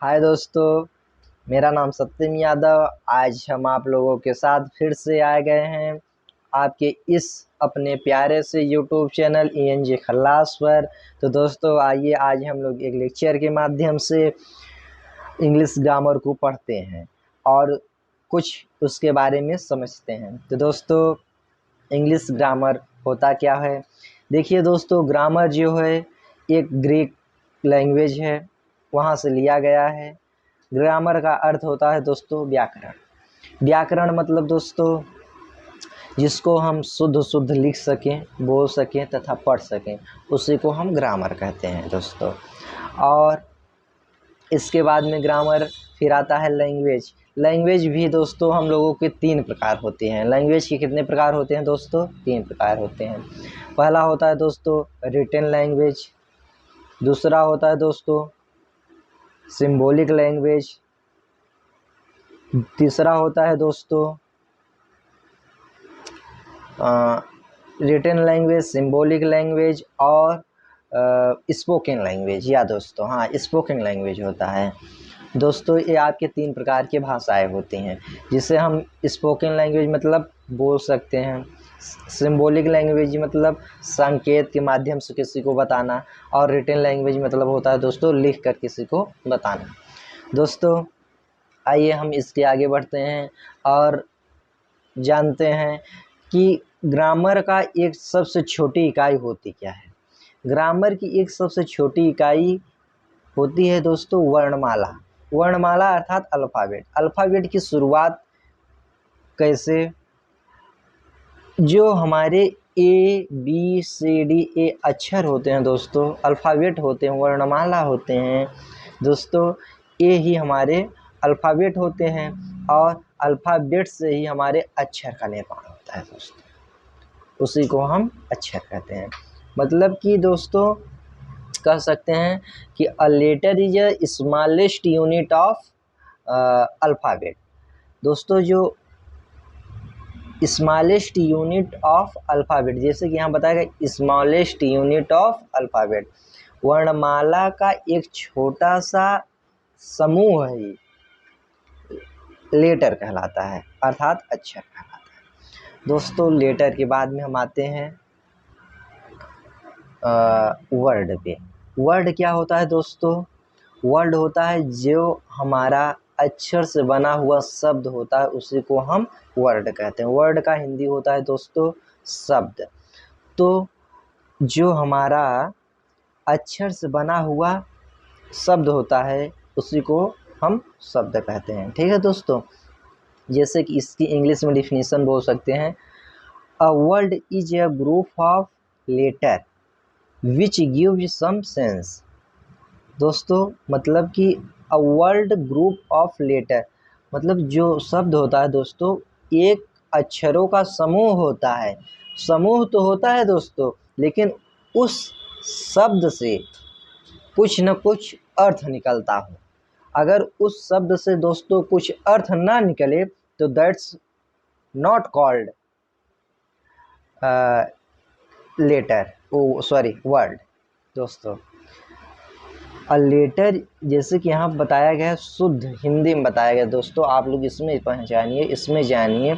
हाय दोस्तों, मेरा नाम सत्यम यादव। आज हम आप लोगों के साथ फिर से आ गए हैं आपके इस अपने प्यारे से यूट्यूब चैनल ENG खल्लास पर। तो दोस्तों आइए आज हम लोग एक लेक्चर के माध्यम से इंग्लिश ग्रामर को पढ़ते हैं और कुछ उसके बारे में समझते हैं। तो दोस्तों इंग्लिश ग्रामर होता क्या है? देखिए दोस्तों, ग्रामर जो है एक ग्रीक लैंग्वेज है, वहाँ से लिया गया है। ग्रामर का अर्थ होता है दोस्तों व्याकरण। व्याकरण मतलब दोस्तों जिसको हम शुद्ध शुद्ध लिख सकें, बोल सकें तथा पढ़ सकें, उसी को हम ग्रामर कहते हैं दोस्तों। और इसके बाद में ग्रामर फिर आता है लैंग्वेज। लैंग्वेज भी दोस्तों हम लोगों के 3 प्रकार होते हैं। लैंग्वेज के कितने प्रकार होते हैं दोस्तों? 3 प्रकार होते हैं। पहला होता है दोस्तों रिटन लैंग्वेज, दूसरा होता है दोस्तों सिंबॉलिक लैंग्वेज, तीसरा होता है दोस्तों रिटन लैंग्वेज, सिंबॉलिक लैंग्वेज और स्पोकन लैंग्वेज। या दोस्तों हाँ, स्पोकन लैंग्वेज होता है दोस्तों। ये आपके 3 प्रकार की भाषाएं होती हैं, जिसे हम स्पोकन लैंग्वेज मतलब बोल सकते हैं, सिंबॉलिक लैंग्वेज मतलब संकेत के माध्यम से किसी को बताना, और रिटन लैंग्वेज मतलब होता है दोस्तों लिख कर किसी को बताना। दोस्तों आइए हम इसके आगे बढ़ते हैं और जानते हैं कि ग्रामर का एक सबसे छोटी इकाई होती क्या है। ग्रामर की एक सबसे छोटी इकाई होती है दोस्तों वर्णमाला। वर्णमाला अर्थात अल्फ़ाबेट। अल्फ़ाबेट की शुरुआत कैसे? जो हमारे ABCD अक्षर होते हैं दोस्तों, अल्फ़ाबेट होते हैं, वर्णमाला होते हैं दोस्तों, ये ही हमारे अल्फ़ाबेट होते हैं और अल्फ़ाबेट से ही हमारे अक्षर का निर्माण होता है दोस्तों, उसी को हम अक्षर कहते हैं। मतलब कि दोस्तों कह सकते हैं कि a letter is a smallest unit of alphabet. दोस्तों जो स्मॉलेस्ट यूनिट ऑफ अल्फ़ाबेट, जैसे कि यहाँ बताया गया स्मॉलेस्ट यूनिट ऑफ अल्फ़ाबेट, वर्णमाला का एक छोटा सा समूह ही लेटर कहलाता है, अर्थात अक्षर कहलाता है दोस्तों। लेटर के बाद में हम आते हैं वर्ड पे। वर्ड क्या होता है दोस्तों? वर्ड होता है जो हमारा अक्षर से बना हुआ शब्द होता है, उसी को हम वर्ड कहते हैं। वर्ड का हिंदी होता है दोस्तों शब्द। तो जो हमारा अक्षर से बना हुआ शब्द होता है उसी को हम शब्द कहते हैं। ठीक है दोस्तों, जैसे कि इसकी इंग्लिश में डिफिनीशन बोल सकते हैं, a word is a group of letter which give some sense. दोस्तों मतलब कि a word group of letter मतलब जो शब्द होता है दोस्तों एक अक्षरों का समूह होता है। समूह तो होता है दोस्तों, लेकिन उस शब्द से कुछ न कुछ अर्थ निकलता हो। अगर उस शब्द से दोस्तों कुछ अर्थ ना निकले तो that's not called letter, oh sorry word दोस्तों। अ लेटर जैसे कि यहाँ बताया गया है, शुद्ध हिंदी में बताया गया दोस्तों, आप लोग इसमें पहचानिए, इसमें जानिए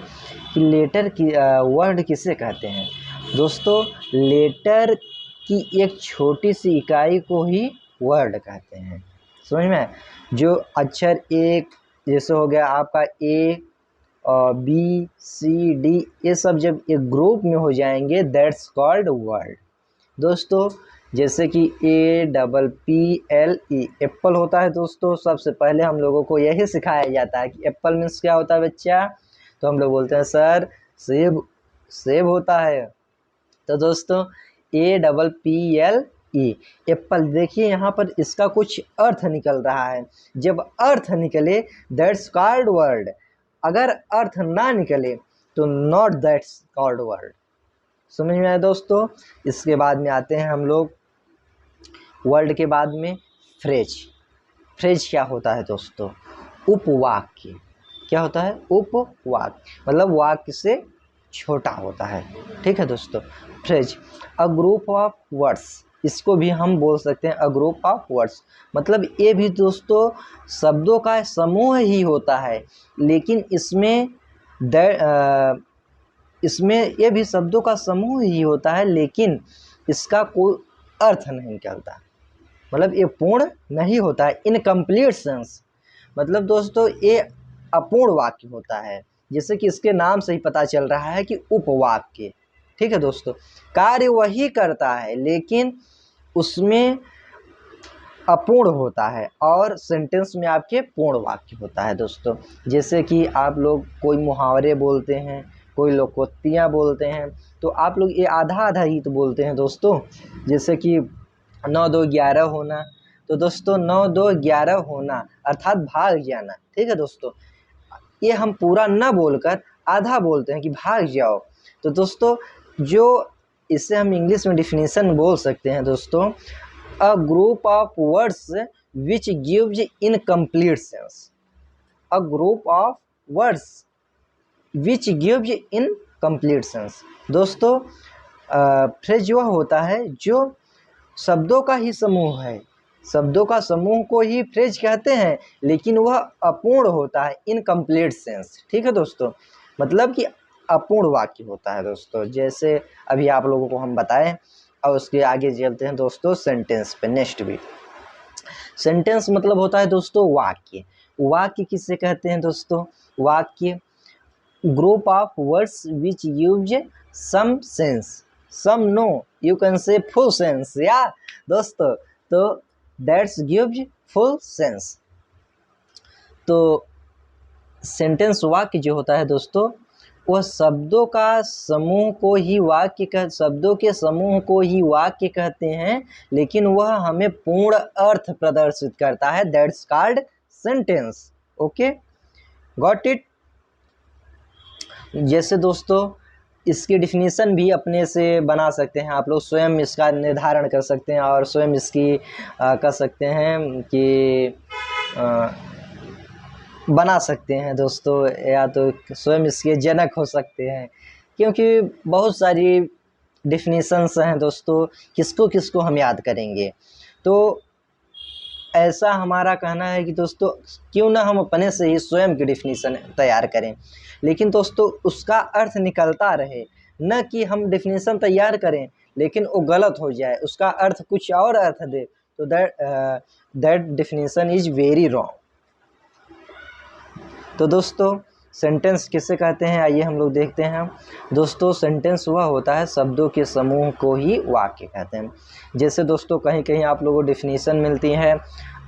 कि लेटर की वर्ड किसे कहते हैं दोस्तों। लेटर की एक छोटी सी इकाई को ही वर्ड कहते हैं, समझ में? जो अक्षर एक जैसे हो गया आपका A और BCD, ये सब जब एक ग्रुप में हो जाएंगे दैट्स कॉल्ड वर्ड दोस्तों। जैसे कि APPLE एप्पल होता है दोस्तों। सबसे पहले हम लोगों को यही सिखाया जाता है कि एप्पल मीन्स क्या होता है बच्चा, तो हम लोग बोलते हैं सर सेब, सेब होता है। तो दोस्तों APPLE एप्पल, देखिए यहाँ पर इसका कुछ अर्थ निकल रहा है। जब अर्थ निकले दैट्स कॉल्ड वर्ड, अगर अर्थ ना निकले तो नॉट दैट्स कॉल्ड वर्ड। समझ में आया दोस्तों? इसके बाद में आते हैं हम लोग वर्ड के बाद में फ्रेज। फ्रेज क्या होता है दोस्तों? उपवाक्य। क्या होता है? उपवाक्य, मतलब वाक्य से छोटा होता है। ठीक है दोस्तों। Phrase a group of words इसको भी हम बोल सकते हैं अ ग्रुप ऑफ वर्ड्स। मतलब ये भी दोस्तों शब्दों का समूह ही होता है, लेकिन इसमें ये भी शब्दों का समूह ही होता है, लेकिन इसका कोई अर्थ नहीं निकलता। मतलब ये पूर्ण नहीं होता है, इनकम्प्लीट सेंस। मतलब दोस्तों ये अपूर्ण वाक्य होता है, जैसे कि इसके नाम से ही पता चल रहा है कि उपवाक्य। ठीक है दोस्तों, कार्य वही करता है लेकिन उसमें अपूर्ण होता है, और सेंटेंस में आपके पूर्ण वाक्य होता है दोस्तों। जैसे कि आप लोग कोई मुहावरे बोलते हैं, कोई लोकोक्तियाँ बोलते हैं, तो आप लोग ये आधा आधा ही तो बोलते हैं दोस्तों। जैसे कि 9 2 11 होना, तो दोस्तों 9 2 11 होना अर्थात भाग जाना। ठीक है दोस्तों, ये हम पूरा न बोलकर आधा बोलते हैं कि भाग जाओ। तो दोस्तों जो इससे हम इंग्लिश में डिफिनीशन बोल सकते हैं दोस्तों, अ group of words which gives incomplete sense. A group of words which gives incomplete sense. दोस्तों फ्रेज वह होता है जो शब्दों का ही समूह है, शब्दों का समूह को ही फ्रेज कहते हैं, लेकिन वह अपूर्ण होता है, इनकम्प्लीट सेंस। ठीक है दोस्तों, मतलब कि अपूर्ण वाक्य होता है दोस्तों, जैसे अभी आप लोगों को हम बताएं। और उसके आगे चलते हैं दोस्तों सेंटेंस पे। नेक्स्ट भी सेंटेंस मतलब होता है दोस्तों वाक्य। वाक्य किससे कहते हैं दोस्तों? वाक्य group of words which use some sense, some no, you can say full sense या दोस्तों, तो दैट्स गिव्स फुल सेंस। तो सेंटेंस वाक्य जो होता है दोस्तों, वह शब्दों का समूह को ही शब्दों के समूह को ही वाक्य कहते हैं, लेकिन वह हमें पूर्ण अर्थ प्रदर्शित करता है। That's called sentence. Okay, got it. जैसे दोस्तों इसकी डिफिनीशन भी अपने से बना सकते हैं, आप लोग स्वयं इसका निर्धारण कर सकते हैं और स्वयं इसकी कर सकते हैं कि बना सकते हैं दोस्तों, या तो स्वयं इसके जनक हो सकते हैं, क्योंकि बहुत सारी डिफिनीशंस हैं दोस्तों, किसको किसको हम याद करेंगे। तो ऐसा हमारा कहना है कि दोस्तों क्यों ना हम अपने से ही स्वयं की डिफिनीशन तैयार करें, लेकिन दोस्तों उसका अर्थ निकलता रहे, न कि हम डिफिनीशन तैयार करें लेकिन वो गलत हो जाए, उसका अर्थ कुछ और अर्थ दे, तो that definition is very wrong. तो दोस्तों सेंटेंस किसे कहते हैं, आइए हम लोग देखते हैं। दोस्तों सेंटेंस वह होता है, शब्दों के समूह को ही वाक्य कहते हैं। जैसे दोस्तों कहीं कहीं आप लोगों को डिफिनीशन मिलती है,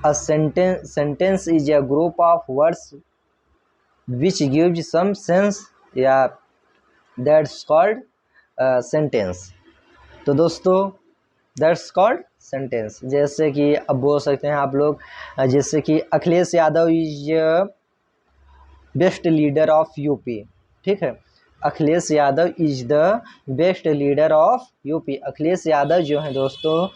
a sentence is a group of words which gives some sense, या दैट्स कॉल्ड सेंटेंस। तो दोस्तों दैट्स कॉल्ड सेंटेंस। जैसे कि अब बोल सकते हैं आप लोग, जैसे कि Akhilesh Yadav is best leader of UP. ठीक है, Akhilesh Yadav is the best leader of UP. Akhilesh Yadav जो हैं दोस्तों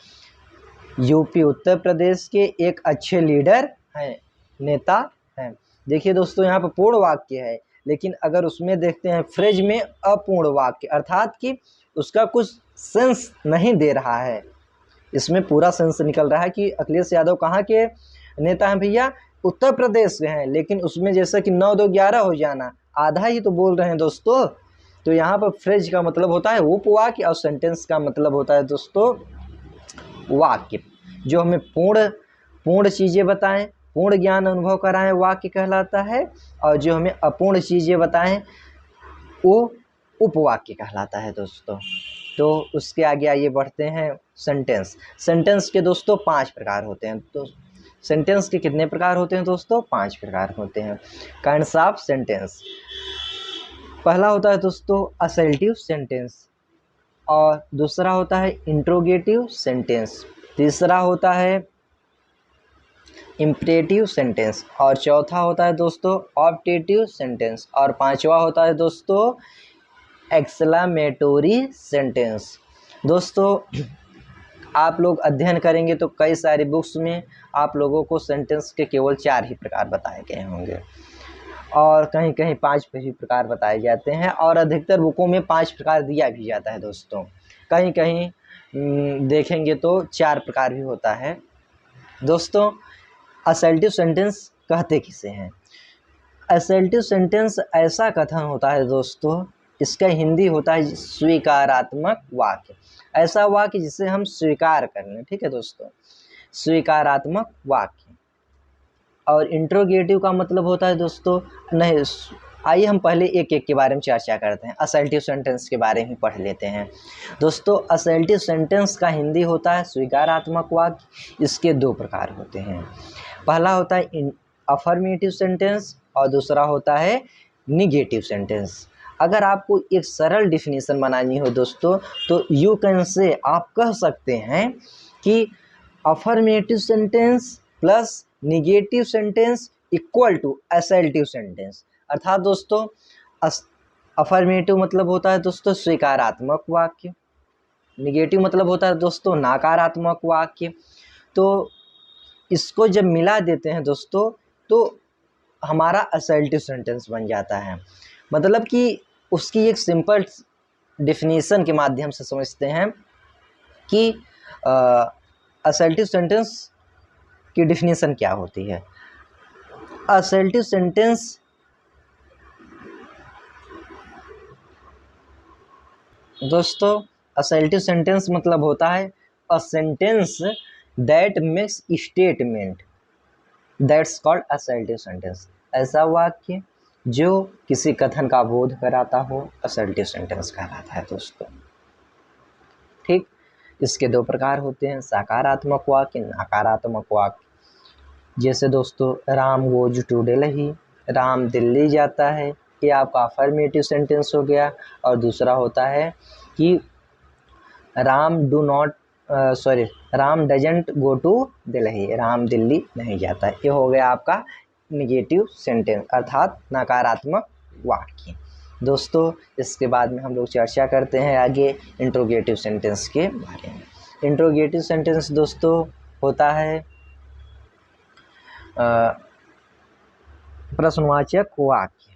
यूपी उत्तर प्रदेश के एक अच्छे लीडर हैं, नेता हैं। देखिए दोस्तों यहाँ पर पूर्ण वाक्य है, लेकिन अगर उसमें देखते हैं फ्रेज में अपूर्ण वाक्य, अर्थात कि उसका कुछ सेंस नहीं दे रहा है। इसमें पूरा सेंस निकल रहा है कि अखिलेश यादव कहाँ के नेता हैं भैया, उत्तर प्रदेश से हैं, लेकिन उसमें जैसा कि 9 2 11 हो जाना, आधा ही तो बोल रहे हैं दोस्तों। तो यहाँ पर फ्रेज का मतलब होता है उपवाक्य, और सेंटेंस का मतलब होता है दोस्तों वाक्य, जो हमें पूर्ण चीज़ें बताएं, पूर्ण ज्ञान अनुभव कराएं, वाक्य कहलाता है। और जो हमें अपूर्ण चीज़ें बताएं वो उपवाक्य कहलाता है दोस्तों। तो उसके आगे आइए बढ़ते हैं सेंटेंस। सेंटेंस के दोस्तों 5 प्रकार होते हैं। तो सेंटेंस के कितने प्रकार होते हैं दोस्तों? 5 प्रकार होते हैं। Kinds of sentence. पहला होता है दोस्तों असर्टिव सेंटेंस, और दूसरा होता है इंट्रोगेटिव सेंटेंस, तीसरा होता है इम्परेटिव सेंटेंस, और चौथा होता है दोस्तों ऑब्जेक्टिव सेंटेंस, और पांचवा होता है दोस्तों एक्सक्लेमेटरी सेंटेंस। दोस्तों आप लोग अध्ययन करेंगे तो कई सारी बुक्स में आप लोगों को सेंटेंस के केवल 4 ही प्रकार बताए गए होंगे, और कहीं कहीं 5 भी प्रकार बताए जाते हैं, और अधिकतर बुकों में 5 प्रकार दिया भी जाता है दोस्तों। कहीं कहीं देखेंगे तो 4 प्रकार भी होता है। दोस्तों असर्टिव सेंटेंस कहते किसे हैं? असर्टिव सेंटेंस ऐसा कथन होता है दोस्तों, इसका हिंदी होता है स्वीकारात्मक वाक्य। ऐसा वाक्य जिसे हम स्वीकार कर लें, ठीक है दोस्तों, स्वीकारात्मक वाक्य। और इंट्रोगेटिव का मतलब होता है दोस्तों, नहीं, आइए हम पहले एक एक के बारे में चर्चा करते हैं। असर्टिव सेंटेंस के बारे में पढ़ लेते हैं। दोस्तों असर्टिव सेंटेंस का हिंदी होता है स्वीकारात्मक वाक्य। इसके 2 प्रकार होते हैं। पहला होता है अफर्मेटिव सेंटेंस और दूसरा होता है निगेटिव सेंटेंस। अगर आपको एक सरल डिफिनीशन बनानी हो दोस्तों, तो यू कैन से, आप कह सकते हैं कि affirmative sentence plus negative sentence equal to assertive sentence. अर्थात दोस्तों अफर्मेटिव मतलब होता है दोस्तों स्वीकारात्मक वाक्य, निगेटिव मतलब होता है दोस्तों नकारात्मक वाक्य। तो इसको जब मिला देते हैं दोस्तों तो हमारा असर्टिव सेंटेंस बन जाता है। मतलब कि उसकी एक सिंपल डिफिनीशन के माध्यम से समझते हैं कि असर्टिव सेंटेंस की डिफिनीशन क्या होती है। असर्टिव सेंटेंस दोस्तों, असर्टिव सेंटेंस मतलब होता है a sentence that makes statement that's called assertive sentence. ऐसा वाक्य जो किसी कथन का बोध कराता हो असर्टिव सेंटेंस कहलाता है दोस्तों। ठीक, इसके 2 प्रकार होते हैं, सकारात्मक वाक्य, नकारात्मक वाक्य। जैसे दोस्तों राम गोज टू दिल्ली, राम दिल्ली जाता है, ये आपका अफर्मेटिव सेंटेंस हो गया। और दूसरा होता है कि Ram Ram doesn't go to Delhi, Ram Delhi नहीं जाता। ये हो गया आपका निगेटिव सेंटेंस अर्थात नकारात्मक वाक्य। दोस्तों इसके बाद में हम लोग चर्चा करते हैं आगे इंट्रोगेटिव सेंटेंस के बारे में। इंट्रोगेटिव सेंटेंस दोस्तों होता है प्रश्नवाचक वाक्य।